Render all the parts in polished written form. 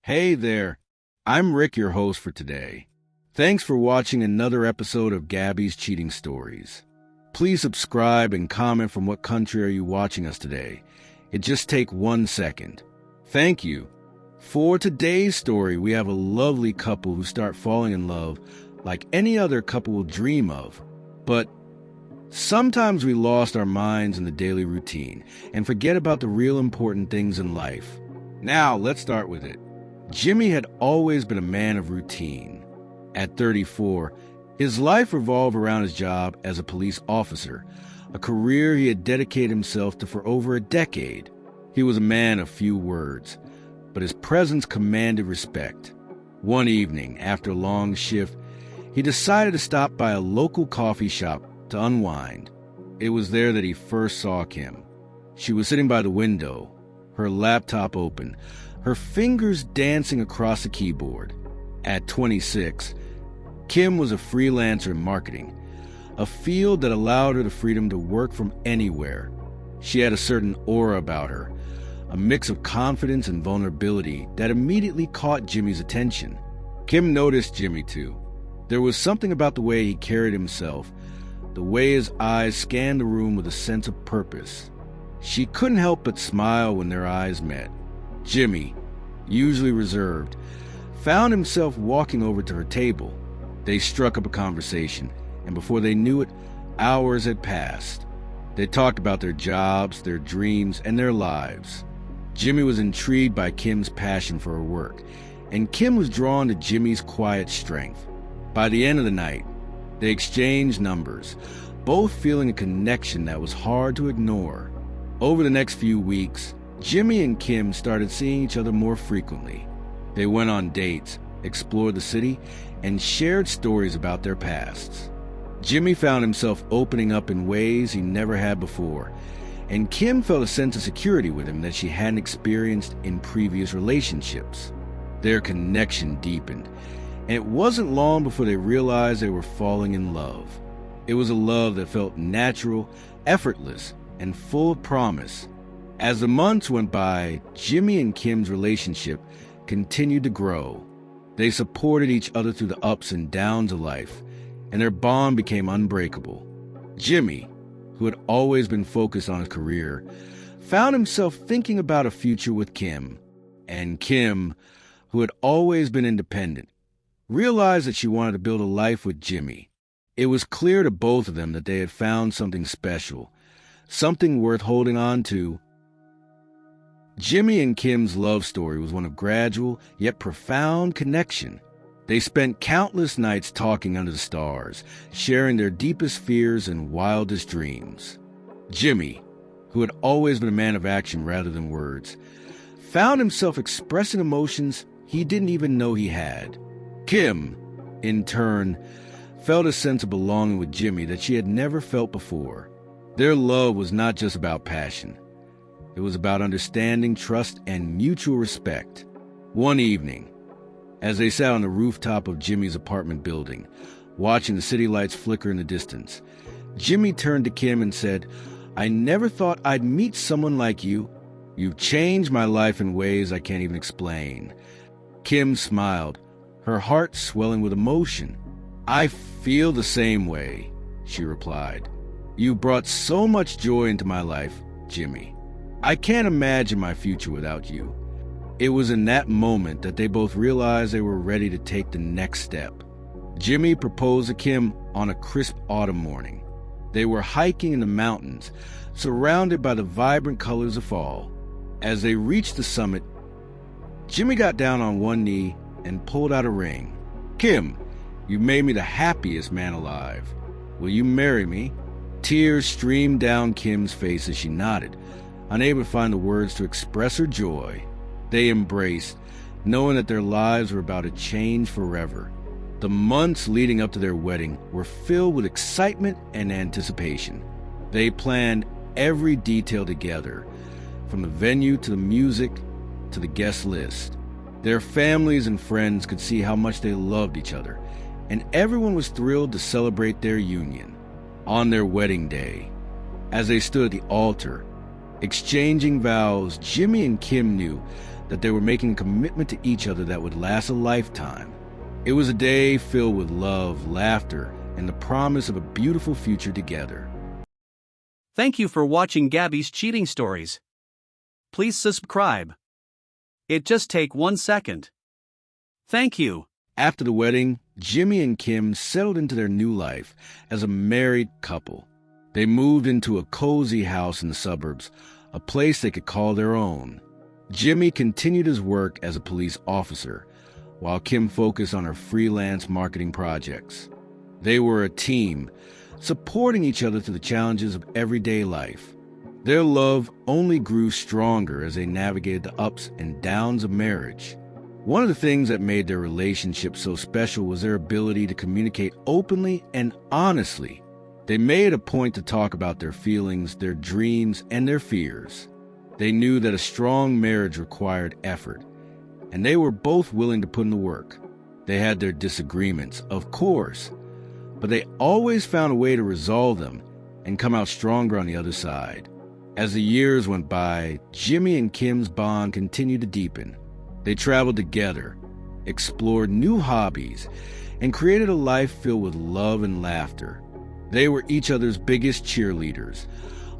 Hey there, I'm Rick, your host for today. Thanks for watching another episode of Gaby's Cheating Stories. Please subscribe and comment from what country are you watching us today. It just take 1 second. Thank you. For today's story, we have a lovely couple who start falling in love like any other couple will dream of. But sometimes we lost our minds in the daily routine and forget about the real important things in life. Now, let's start with it. Jimmy had always been a man of routine. At 34, his life revolved around his job as a police officer, a career he had dedicated himself to for over a decade. He was a man of few words, but his presence commanded respect. One evening, after a long shift, he decided to stop by a local coffee shop to unwind. It was there that he first saw Kim. She was sitting by the window, her laptop open, her fingers dancing across the keyboard. At 26, Kim was a freelancer in marketing, a field that allowed her the freedom to work from anywhere. She had a certain aura about her, a mix of confidence and vulnerability that immediately caught Jimmy's attention. Kim noticed Jimmy too. There was something about the way he carried himself, the way his eyes scanned the room with a sense of purpose. She couldn't help but smile when their eyes met. Jimmy, usually reserved, found himself walking over to her table. They struck up a conversation, and before they knew it, hours had passed. They talked about their jobs, their dreams, and their lives. Jimmy was intrigued by Kim's passion for her work, and Kim was drawn to Jimmy's quiet strength. By the end of the night, they exchanged numbers, both feeling a connection that was hard to ignore. Over the next few weeks, Jimmy and Kim started seeing each other more frequently. They went on dates, explored the city, and shared stories about their pasts. Jimmy found himself opening up in ways he never had before, and Kim felt a sense of security with him that she hadn't experienced in previous relationships. Their connection deepened, and it wasn't long before they realized they were falling in love. It was a love that felt natural, effortless, and full of promise. As the months went by, Jimmy and Kim's relationship continued to grow. They supported each other through the ups and downs of life, and their bond became unbreakable. Jimmy, who had always been focused on his career, found himself thinking about a future with Kim. And Kim, who had always been independent, realized that she wanted to build a life with Jimmy. It was clear to both of them that they had found something special, something worth holding on to. Jimmy and Kim's love story was one of gradual yet profound connection. They spent countless nights talking under the stars, sharing their deepest fears and wildest dreams. Jimmy, who had always been a man of action rather than words, found himself expressing emotions he didn't even know he had. Kim, in turn, felt a sense of belonging with Jimmy that she had never felt before. Their love was not just about passion. It was about understanding, trust, and mutual respect. One evening, as they sat on the rooftop of Jimmy's apartment building, watching the city lights flicker in the distance, Jimmy turned to Kim and said, "I never thought I'd meet someone like you. You've changed my life in ways I can't even explain." Kim smiled, her heart swelling with emotion. "I feel the same way," she replied. "You brought so much joy into my life, Jimmy. I can't imagine my future without you." It was in that moment that they both realized they were ready to take the next step. Jimmy proposed to Kim on a crisp autumn morning. They were hiking in the mountains, surrounded by the vibrant colors of fall. As they reached the summit, Jimmy got down on one knee and pulled out a ring. "Kim, you made me the happiest man alive. Will you marry me?" Tears streamed down Kim's face as she nodded, unable to find the words to express her joy. They embraced, knowing that their lives were about to change forever. The months leading up to their wedding were filled with excitement and anticipation. They planned every detail together, from the venue to the music to the guest list. Their families and friends could see how much they loved each other, and everyone was thrilled to celebrate their union. On their wedding day, as they stood at the altar, exchanging vows, Jimmy and Kim knew that they were making a commitment to each other that would last a lifetime. It was a day filled with love, laughter, and the promise of a beautiful future together. Thank you for watching Gaby's cheating stories. Please subscribe. It just take 1 second. Thank you. After the wedding, Jimmy and Kim settled into their new life as a married couple. They moved into a cozy house in the suburbs, a place they could call their own. Jimmy continued his work as a police officer, while Kim focused on her freelance marketing projects. They were a team, supporting each other through the challenges of everyday life. Their love only grew stronger as they navigated the ups and downs of marriage. One of the things that made their relationship so special was their ability to communicate openly and honestly. They made a point to talk about their feelings, their dreams, and their fears. They knew that a strong marriage required effort, and they were both willing to put in the work. They had their disagreements, of course, but they always found a way to resolve them and come out stronger on the other side. As the years went by, Jimmy and Kim's bond continued to deepen. They traveled together, explored new hobbies, and created a life filled with love and laughter. They were each other's biggest cheerleaders,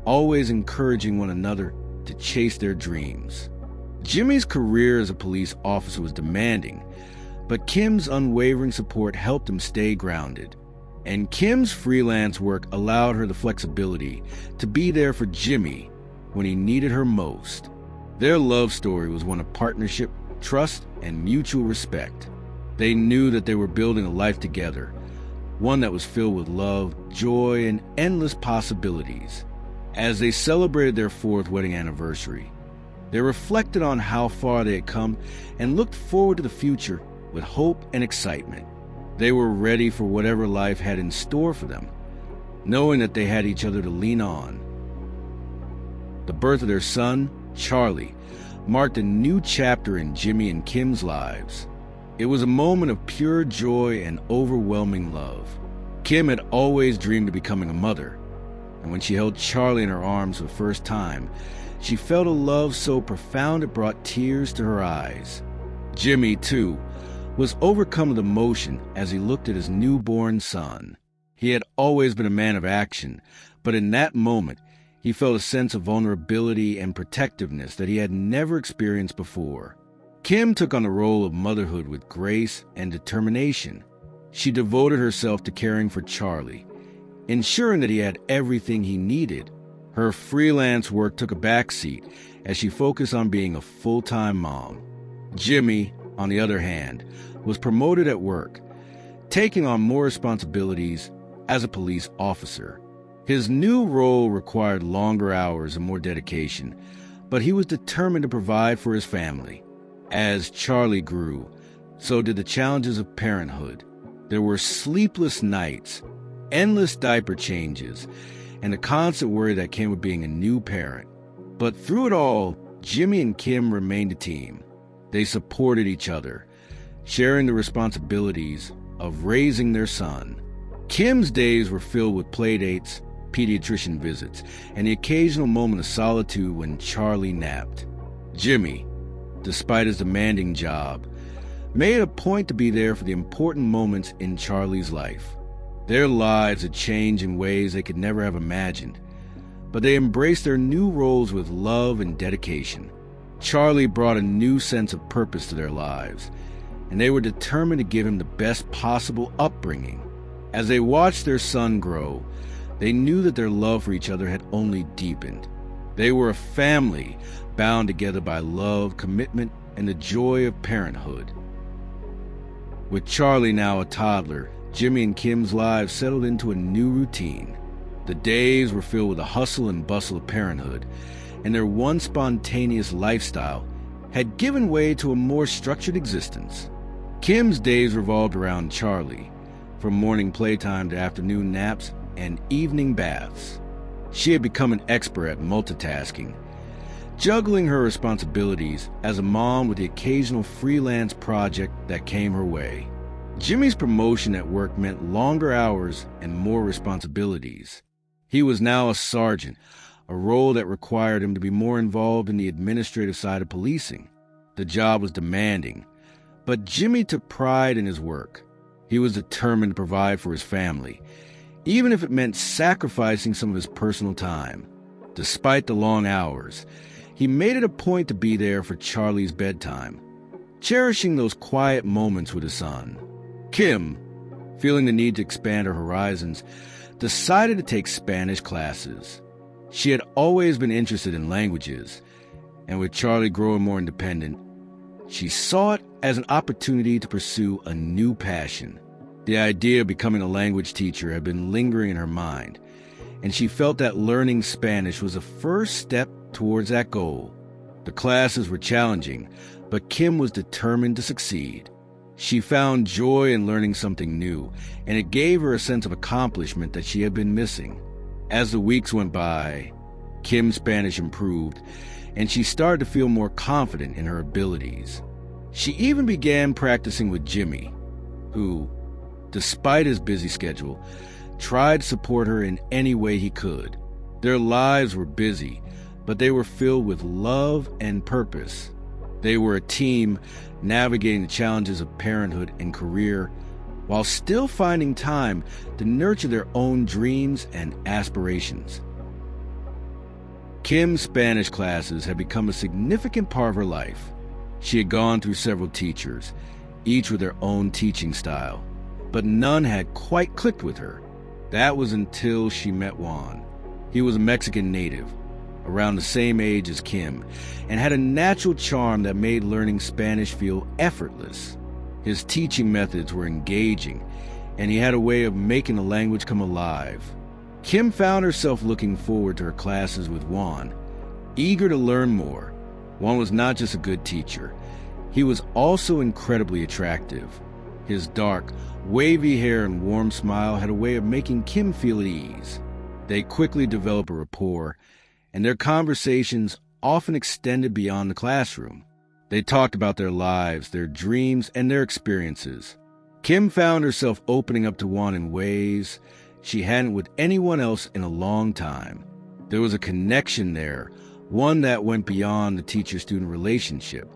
always encouraging one another to chase their dreams. Jimmy's career as a police officer was demanding, but Kim's unwavering support helped him stay grounded. And Kim's freelance work allowed her the flexibility to be there for Jimmy when he needed her most. Their love story was one of partnership, trust, and mutual respect. They knew that they were building a life together, one that was filled with love, joy, and endless possibilities. As they celebrated their 4th wedding anniversary, they reflected on how far they had come and looked forward to the future with hope and excitement. They were ready for whatever life had in store for them, knowing that they had each other to lean on. The birth of their son, Charlie, marked a new chapter in Jimmy and Kim's lives. It was a moment of pure joy and overwhelming love. Kim had always dreamed of becoming a mother, and when she held Charlie in her arms for the first time, she felt a love so profound it brought tears to her eyes. Jimmy, too, was overcome with emotion as he looked at his newborn son. He had always been a man of action, but in that moment, he felt a sense of vulnerability and protectiveness that he had never experienced before. Kim took on the role of motherhood with grace and determination. She devoted herself to caring for Charlie, ensuring that he had everything he needed. Her freelance work took a backseat as she focused on being a full-time mom. Jimmy, on the other hand, was promoted at work, taking on more responsibilities as a police officer. His new role required longer hours and more dedication, but he was determined to provide for his family. As Charlie grew, so did the challenges of parenthood. There were sleepless nights, endless diaper changes, and the constant worry that came with being a new parent. But through it all, Jimmy and Kim remained a team. They supported each other, sharing the responsibilities of raising their son. Kim's days were filled with playdates, pediatrician visits, and the occasional moment of solitude when Charlie napped. Jimmy, despite his demanding job, made a point to be there for the important moments in Charlie's life. Their lives had changed in ways they could never have imagined, but they embraced their new roles with love and dedication. Charlie brought a new sense of purpose to their lives, and they were determined to give him the best possible upbringing. As they watched their son grow, they knew that their love for each other had only deepened. They were a family bound together by love, commitment, and the joy of parenthood. With Charlie now a toddler, Jimmy and Kim's lives settled into a new routine. The days were filled with the hustle and bustle of parenthood, and their once spontaneous lifestyle had given way to a more structured existence. Kim's days revolved around Charlie, from morning playtime to afternoon naps and evening baths. She had become an expert at multitasking, juggling her responsibilities as a mom with the occasional freelance project that came her way. Jimmy's promotion at work meant longer hours and more responsibilities. He was now a sergeant, a role that required him to be more involved in the administrative side of policing. The job was demanding, but Jimmy took pride in his work. He was determined to provide for his family, even if it meant sacrificing some of his personal time. Despite the long hours, he made it a point to be there for Charlie's bedtime, cherishing those quiet moments with his son. Kim, feeling the need to expand her horizons, decided to take Spanish classes. She had always been interested in languages, and with Charlie growing more independent, she saw it as an opportunity to pursue a new passion. The idea of becoming a language teacher had been lingering in her mind, and she felt that learning Spanish was a first step towards that goal. The classes were challenging, but Kim was determined to succeed. She found joy in learning something new, and it gave her a sense of accomplishment that she had been missing. As the weeks went by, Kim's Spanish improved, and she started to feel more confident in her abilities. She even began practicing with Jimmy, who, despite his busy schedule, tried to support her in any way he could. Their lives were busy, but they were filled with love and purpose. They were a team navigating the challenges of parenthood and career while still finding time to nurture their own dreams and aspirations. Kim's Spanish classes had become a significant part of her life. She had gone through several teachers, each with their own teaching style, but none had quite clicked with her. That was until she met Juan. He was a Mexican native, around the same age as Kim, and had a natural charm that made learning Spanish feel effortless. His teaching methods were engaging, and he had a way of making the language come alive. Kim found herself looking forward to her classes with Juan, eager to learn more. Juan was not just a good teacher, he was also incredibly attractive. His dark, wavy hair and warm smile had a way of making Kim feel at ease. They quickly developed a rapport, and their conversations often extended beyond the classroom. They talked about their lives, their dreams, and their experiences. Kim found herself opening up to Juan in ways she hadn't with anyone else in a long time. There was a connection there, one that went beyond the teacher-student relationship.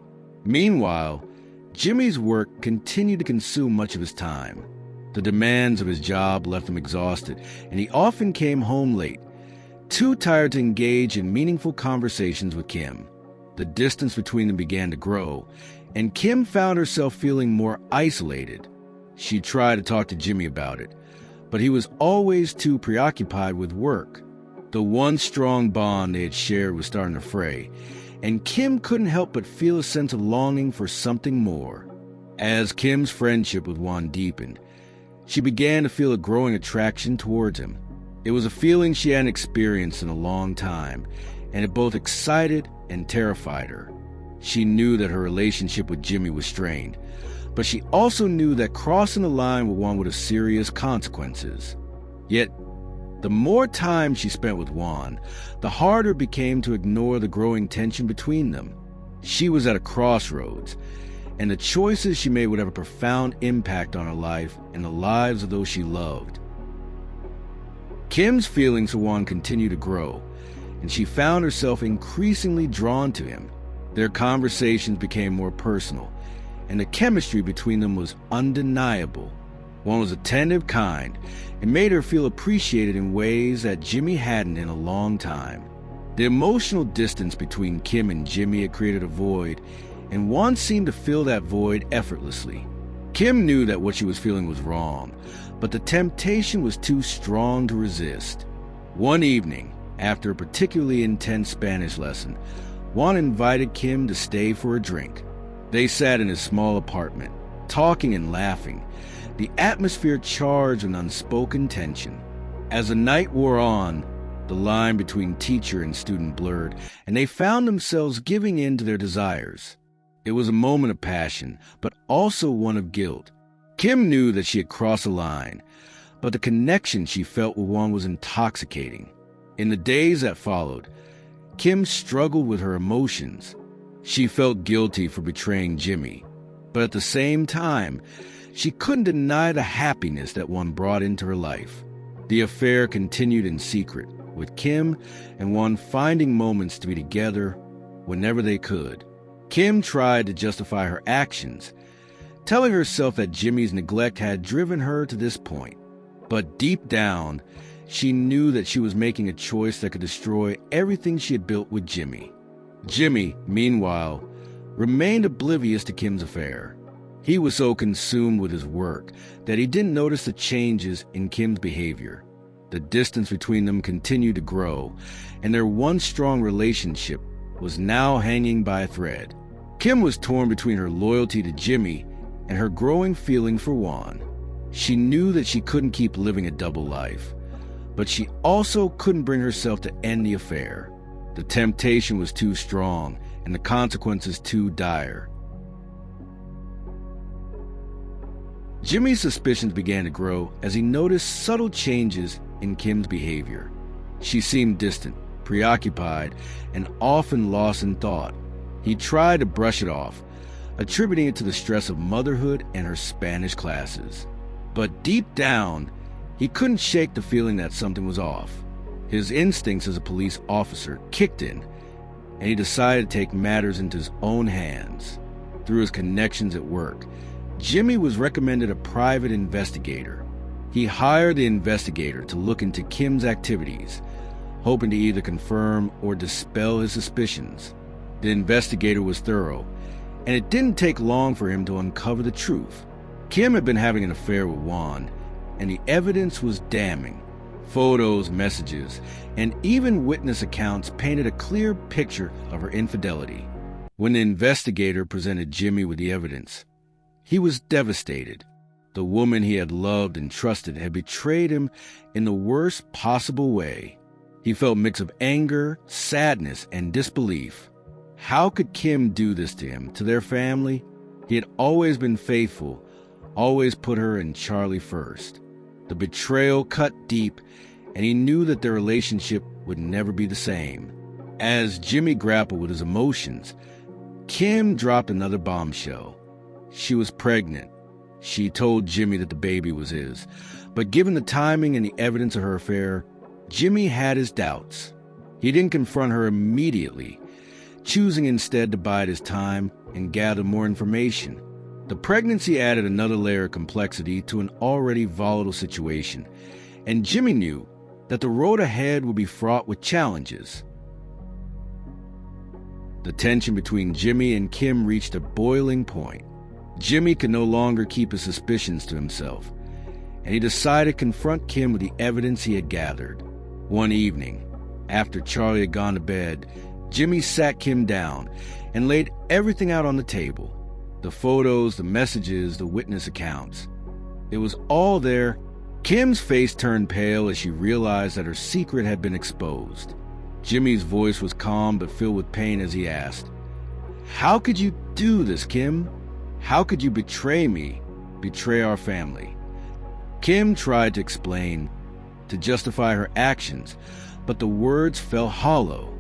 Meanwhile, Jimmy's work continued to consume much of his time. The demands of his job left him exhausted, and he often came home late, too tired to engage in meaningful conversations with Kim. The distance between them began to grow, and Kim found herself feeling more isolated. She tried to talk to Jimmy about it, but he was always too preoccupied with work. The one strong bond they had shared was starting to fray, and Kim couldn't help but feel a sense of longing for something more. As Kim's friendship with Juan deepened, she began to feel a growing attraction towards him. It was a feeling she hadn't experienced in a long time, and it both excited and terrified her. She knew that her relationship with Jimmy was strained, but she also knew that crossing the line with Juan would have serious consequences. Yet, the more time she spent with Juan, the harder it became to ignore the growing tension between them. She was at a crossroads, and the choices she made would have a profound impact on her life and the lives of those she loved. Kim's feelings for Juan continued to grow, and she found herself increasingly drawn to him. Their conversations became more personal, and the chemistry between them was undeniable. Juan was attentive, kind, and made her feel appreciated in ways that Jimmy hadn't in a long time. The emotional distance between Kim and Jimmy had created a void, and Juan seemed to fill that void effortlessly. Kim knew that what she was feeling was wrong, but the temptation was too strong to resist. One evening, after a particularly intense Spanish lesson, Juan invited Kim to stay for a drink. They sat in his small apartment, talking and laughing, the atmosphere charged with unspoken tension. As the night wore on, the line between teacher and student blurred, and they found themselves giving in to their desires. It was a moment of passion, but also one of guilt. Kim knew that she had crossed a line, but the connection she felt with Juan was intoxicating. In the days that followed, Kim struggled with her emotions. She felt guilty for betraying Jimmy, but at the same time, she couldn't deny the happiness that Juan brought into her life. The affair continued in secret, with Kim and Juan finding moments to be together whenever they could. Kim tried to justify her actions, telling herself that Jimmy's neglect had driven her to this point. But deep down, she knew that she was making a choice that could destroy everything she had built with Jimmy. Jimmy, meanwhile, remained oblivious to Kim's affair. He was so consumed with his work that he didn't notice the changes in Kim's behavior. The distance between them continued to grow, and their once strong relationship was now hanging by a thread. Kim was torn between her loyalty to Jimmy and her growing feeling for Juan. She knew that she couldn't keep living a double life, but she also couldn't bring herself to end the affair. The temptation was too strong, and the consequences too dire. Jimmy's suspicions began to grow as he noticed subtle changes in Kim's behavior. She seemed distant, preoccupied, and often lost in thought. He tried to brush it off, attributing it to the stress of motherhood and her Spanish classes. But deep down, he couldn't shake the feeling that something was off. His instincts as a police officer kicked in, and he decided to take matters into his own hands. Through his connections at work, Jimmy was recommended a private investigator. He hired the investigator to look into Kim's activities, hoping to either confirm or dispel his suspicions. The investigator was thorough, and it didn't take long for him to uncover the truth. Kim had been having an affair with Juan, and the evidence was damning. Photos, messages, and even witness accounts painted a clear picture of her infidelity. When the investigator presented Jimmy with the evidence, he was devastated. The woman he had loved and trusted had betrayed him in the worst possible way. He felt a mix of anger, sadness, and disbelief. How could Kim do this to him, to their family? He had always been faithful, always put her and Charlie first. The betrayal cut deep, and he knew that their relationship would never be the same. As Jimmy grappled with his emotions, Kim dropped another bombshell. She was pregnant. She told Jimmy that the baby was his, but given the timing and the evidence of her affair, Jimmy had his doubts. He didn't confront her immediately, choosing instead to bide his time and gather more information. The pregnancy added another layer of complexity to an already volatile situation, and Jimmy knew that the road ahead would be fraught with challenges. The tension between Jimmy and Kim reached a boiling point. Jimmy could no longer keep his suspicions to himself, and he decided to confront Kim with the evidence he had gathered. One evening, after Charlie had gone to bed, Jimmy sat Kim down and laid everything out on the table. The photos, the messages, the witness accounts. It was all there. Kim's face turned pale as she realized that her secret had been exposed. Jimmy's voice was calm but filled with pain as he asked, "How could you do this, Kim? How could you betray me, betray our family?" Kim tried to explain, to justify her actions, but the words fell hollow.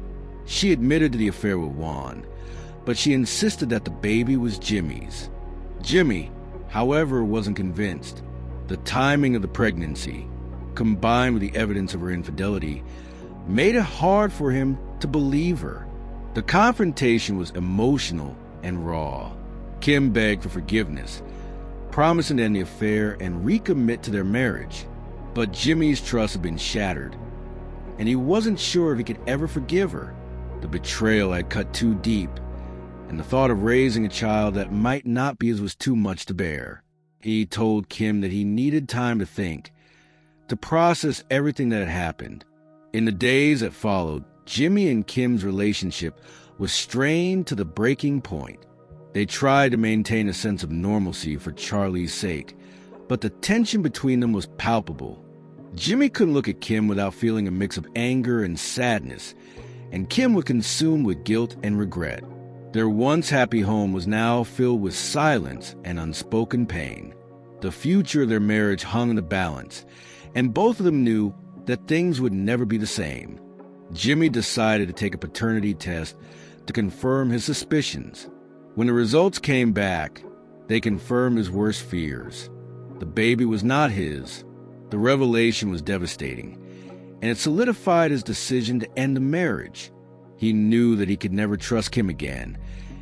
She admitted to the affair with Juan, but she insisted that the baby was Jimmy's. Jimmy, however, wasn't convinced. The timing of the pregnancy, combined with the evidence of her infidelity, made it hard for him to believe her. The confrontation was emotional and raw. Kim begged for forgiveness, promising to end the affair and recommit to their marriage. But Jimmy's trust had been shattered, and he wasn't sure if he could ever forgive her. The betrayal had cut too deep, and the thought of raising a child that might not be his was too much to bear. He told Kim that he needed time to think, to process everything that had happened. In the days that followed, Jimmy and Kim's relationship was strained to the breaking point. They tried to maintain a sense of normalcy for Charlie's sake, but the tension between them was palpable. Jimmy couldn't look at Kim without feeling a mix of anger and sadness, and Kim was consumed with guilt and regret. Their once happy home was now filled with silence and unspoken pain. The future of their marriage hung in the balance, and both of them knew that things would never be the same. Jimmy decided to take a paternity test to confirm his suspicions. When the results came back, they confirmed his worst fears. The baby was not his. The revelation was devastating, and it solidified his decision to end the marriage. He knew that he could never trust Kim again,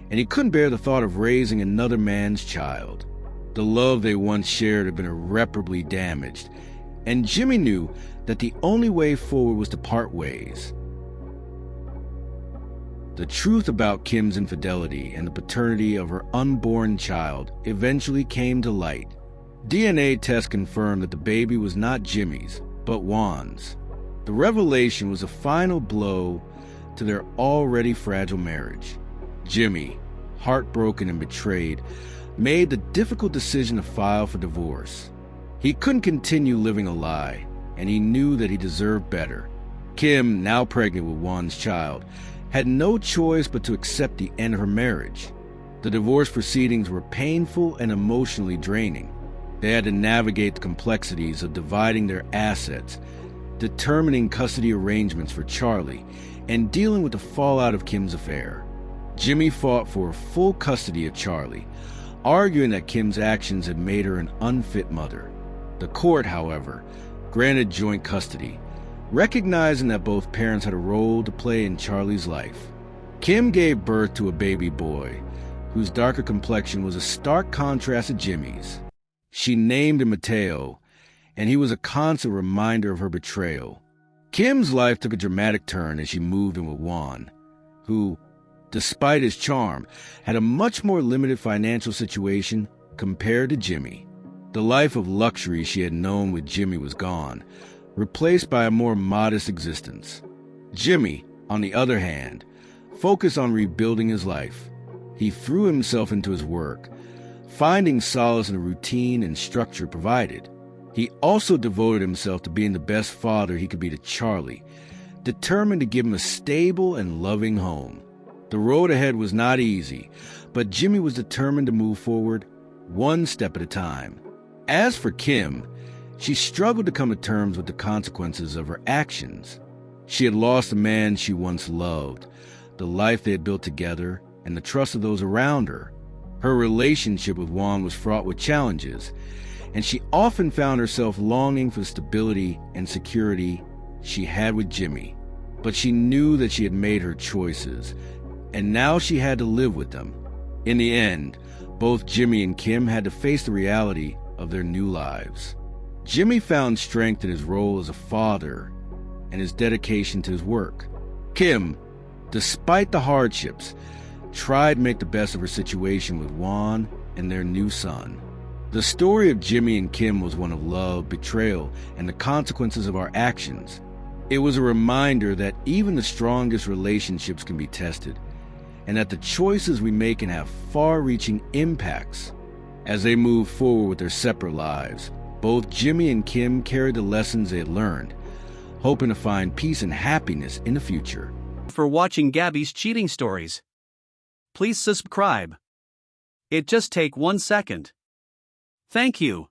and he couldn't bear the thought of raising another man's child. The love they once shared had been irreparably damaged, and Jimmy knew that the only way forward was to part ways. The truth about Kim's infidelity and the paternity of her unborn child eventually came to light. DNA tests confirmed that the baby was not Jimmy's, but Juan's. The revelation was a final blow to their already fragile marriage. Jimmy, heartbroken and betrayed, made the difficult decision to file for divorce. He couldn't continue living a lie, and he knew that he deserved better. Kim, now pregnant with Juan's child, had no choice but to accept the end of her marriage. The divorce proceedings were painful and emotionally draining. They had to navigate the complexities of dividing their assets, determining custody arrangements for Charlie, and dealing with the fallout of Kim's affair. Jimmy fought for full custody of Charlie, arguing that Kim's actions had made her an unfit mother. The court, however, granted joint custody, recognizing that both parents had a role to play in Charlie's life. Kim gave birth to a baby boy, whose darker complexion was a stark contrast to Jimmy's. She named him Mateo, and he was a constant reminder of her betrayal. Kim's life took a dramatic turn as she moved in with Juan, who, despite his charm, had a much more limited financial situation compared to Jimmy. The life of luxury she had known with Jimmy was gone, replaced by a more modest existence. Jimmy, on the other hand, focused on rebuilding his life. He threw himself into his work, finding solace in the routine and structure provided. He also devoted himself to being the best father he could be to Charlie, determined to give him a stable and loving home. The road ahead was not easy, but Jimmy was determined to move forward one step at a time. As for Kim, she struggled to come to terms with the consequences of her actions. She had lost the man she once loved, the life they had built together, and the trust of those around her. Her relationship with Juan was fraught with challenges, and she often found herself longing for the stability and security she had with Jimmy. But she knew that she had made her choices, and now she had to live with them. In the end, both Jimmy and Kim had to face the reality of their new lives. Jimmy found strength in his role as a father and his dedication to his work. Kim, despite the hardships, tried to make the best of her situation with Juan and their new son. The story of Jimmy and Kim was one of love, betrayal, and the consequences of our actions. It was a reminder that even the strongest relationships can be tested, and that the choices we make can have far-reaching impacts. As they moved forward with their separate lives, both Jimmy and Kim carried the lessons they had learned, hoping to find peace and happiness in the future. For watching Gaby's cheating stories, please subscribe. It just take 1 second. Thank you.